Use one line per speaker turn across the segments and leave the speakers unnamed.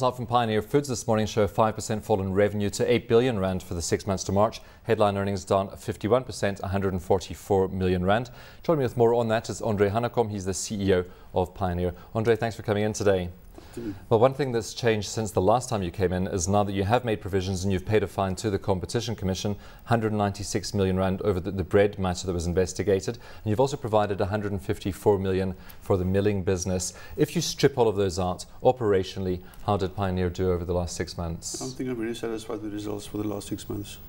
Out from Pioneer Foods this morning show a 5% fall in revenue to 8 billion rand for the 6 months to March. Headline earnings down 51%, 144 million rand. Joining me with more on that is Hanekom. He's the CEO of Pioneer. Andre, thanks for coming in today. Well, one thing that's changed since the last time you came in is now that you have made provisions and you've paid a fine to the Competition Commission, 196 million rand over the bread matter that was investigated. And you've also provided 154 million for the milling business. If you strip all of those out, operationally, how did Pioneer do over the last 6 months?
I think I'm very satisfied with the results for the last 6 months.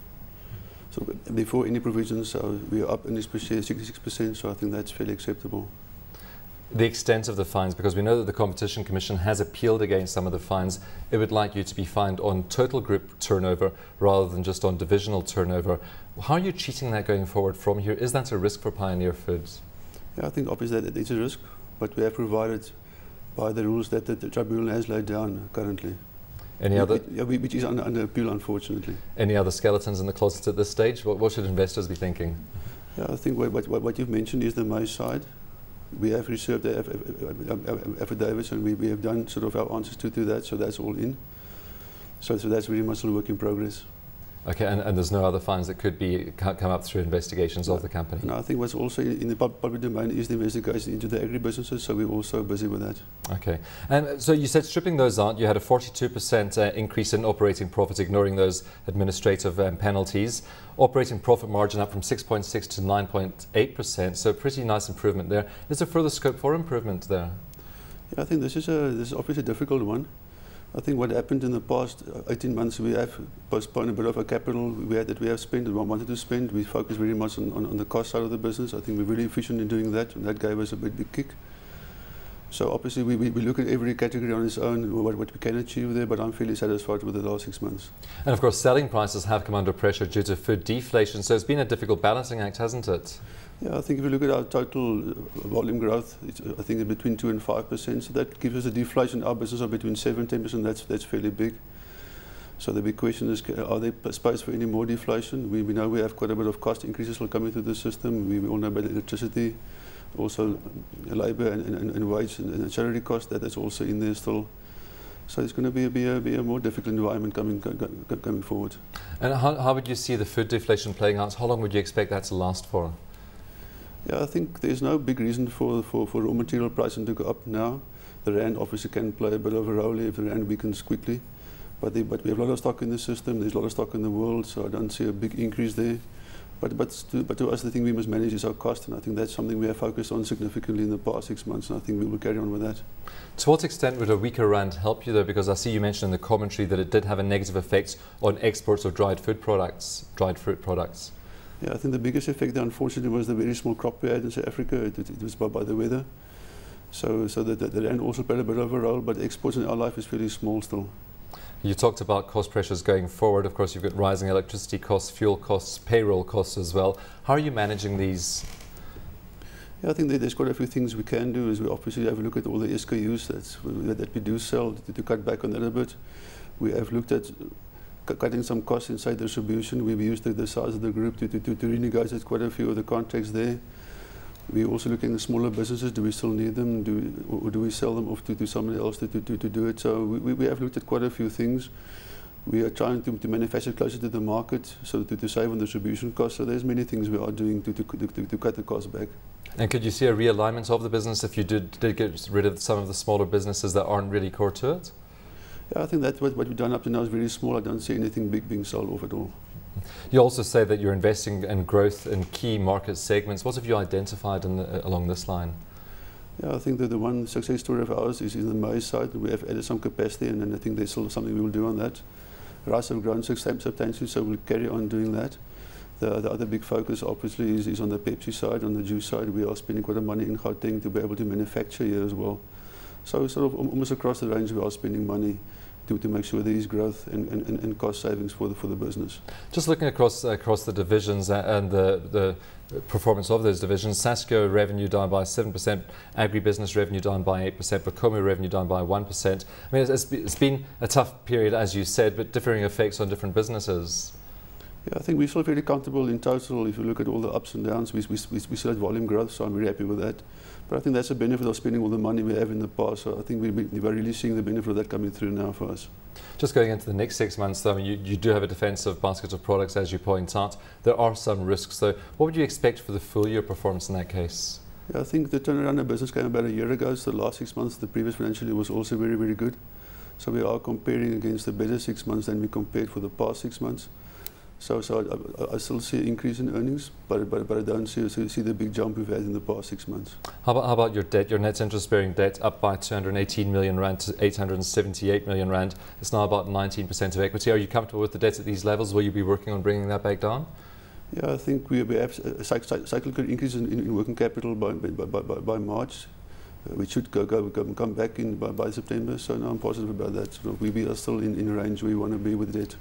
So before any provisions, we are up in this per share 66%, so I think that's fairly acceptable.
The extent of the fines, because we know that the Competition Commission has appealed against some of the fines, it would like you to be fined on total group turnover rather than just on divisional turnover. How are you treating that going forward from here? Is that a risk for Pioneer Foods? Yeah,
I think obviously that it's a risk, but we have provided by the rules that the tribunal has laid down currently.
Any other?
Which is under appeal, unfortunately.
Any other skeletons in the closet at this stage? What should investors be thinking?
Yeah, I think what you've mentioned is the maize side. We have reserved the affidavits and we have done sort of our answers to that, so that's all in. So that's really much a work in progress.
Okay, and there's no other fines that could come up through investigations of the company?
No, I think what's also in the public domain is the investigation into the agribusinesses, so we're also busy with that.
Okay, and so you said stripping those out, you had a 42% increase in operating profit, ignoring those administrative penalties. Operating profit margin up from 6.6 to 9.8%, so pretty nice improvement there. Is there further scope for improvement there? Yeah,
I think this is obviously a difficult one. I think what happened in the past 18 months, we have postponed a bit of our capital that we have spent and wanted to spend. We focused very much on the cost side of the business. I think we're really efficient in doing that, and that gave us a big kick. So obviously we look at every category on its own, what we can achieve there, but I'm fairly satisfied with the last 6 months.
And of course selling prices have come under pressure due to food deflation, so it's been a difficult balancing act, hasn't it?
Yeah, I think if you look at our total volume growth, I think it's between 2 and 5%, so that gives us a deflation. Our business are between 7 and 10%, that's fairly big. So the big question is, are there space for any more deflation? We know we have quite a bit of cost increases coming through the system. We all know about electricity, also labour and wage and salary cost, that's also in there still. So it's going to be a more difficult environment coming forward.
And how would you see the food deflation playing out? How long would you expect that to last for?
Yeah, I think there's no big reason for raw material pricing to go up now. The rand obviously can play a bit of a role if the rand weakens quickly. But we have a lot of stock in the system, there's a lot of stock in the world, so I don't see a big increase there. But to us, the thing we must manage is our cost, and I think that's something we have focused on significantly in the past 6 months, and I think we will carry on with that.
To what extent would a weaker rand help you though? Because I see you mentioned in the commentary that it did have a negative effect on exports of dried fruit products.
Yeah, I think the biggest effect, unfortunately, was the very small crop we had in South Africa. It was by the weather. So the rand also played a bit of a role, but exports in our life is fairly small still.
You talked about cost pressures going forward. Of course, you've got rising electricity costs, fuel costs, payroll costs as well. How are you managing these?
Yeah, I think there's quite a few things we can do. Is we obviously have a look at all the SKUs that we do sell to cut back on that a bit. We have looked at cutting some costs inside distribution. We've used the size of the group to renegotiate quite a few of the contracts there. We're also looking at smaller businesses. Do we still need them? Or do we sell them off to somebody else to do it? So we have looked at quite a few things. We are trying to manufacture closer to the market, so to save on distribution costs. So there's many things we are doing to cut the costs back.
And could you see a realignment of the business if you did get rid of some of the smaller businesses that aren't really core to it?
Yeah, I think that what we've done up to now is very small. I don't see anything big being sold off at all.
You also say that you're investing in growth in key market segments. What have you identified along this line?
Yeah, I think that the one success story of ours is in the maize side. We have added some capacity, and I think there's still something we will do on that. Rice have grown substantially, so we'll carry on doing that. The other big focus obviously is on the Pepsi side. On the juice side, we are spending quite a money in Gauteng to be able to manufacture here as well. So sort of almost across the range we are spending money to make sure there is growth and cost savings for the business.
Just looking across the divisions and the performance of those divisions, Sasco revenue down by 7%, agribusiness revenue down by 8%, Bakomi revenue down by 1%. I mean, it's been a tough period, as you said, but differing effects on different businesses.
Yeah, I think we're still very comfortable in total. If you look at all the ups and downs, we still had volume growth, so I'm very happy with that. But I think that's a benefit of spending all the money we have in the past. So I think we're really seeing the benefit of that coming through now for us.
Just going into the next 6 months, though, I mean, you do have a defensive basket of products, as you point out. There are some risks, though. What would you expect for the full year performance in that case?
Yeah, I think the turnaround of business came about a year ago. So the last 6 months, the previous financial year was also very, very good. So we are comparing against the better 6 months than we compared for the past 6 months. So I still see an increase in earnings, but I don't see the big jump we've had in the past 6 months.
How about your debt? Your net interest-bearing debt up by 218 million rand to 878 million rand. It's now about 19% of equity. Are you comfortable with the debt at these levels? Will you be working on bringing that back down?
Yeah, I think we have a cyclical increase in working capital by March. We should come back in by September. So now I'm positive about that. So we are still in range where we want to be with debt.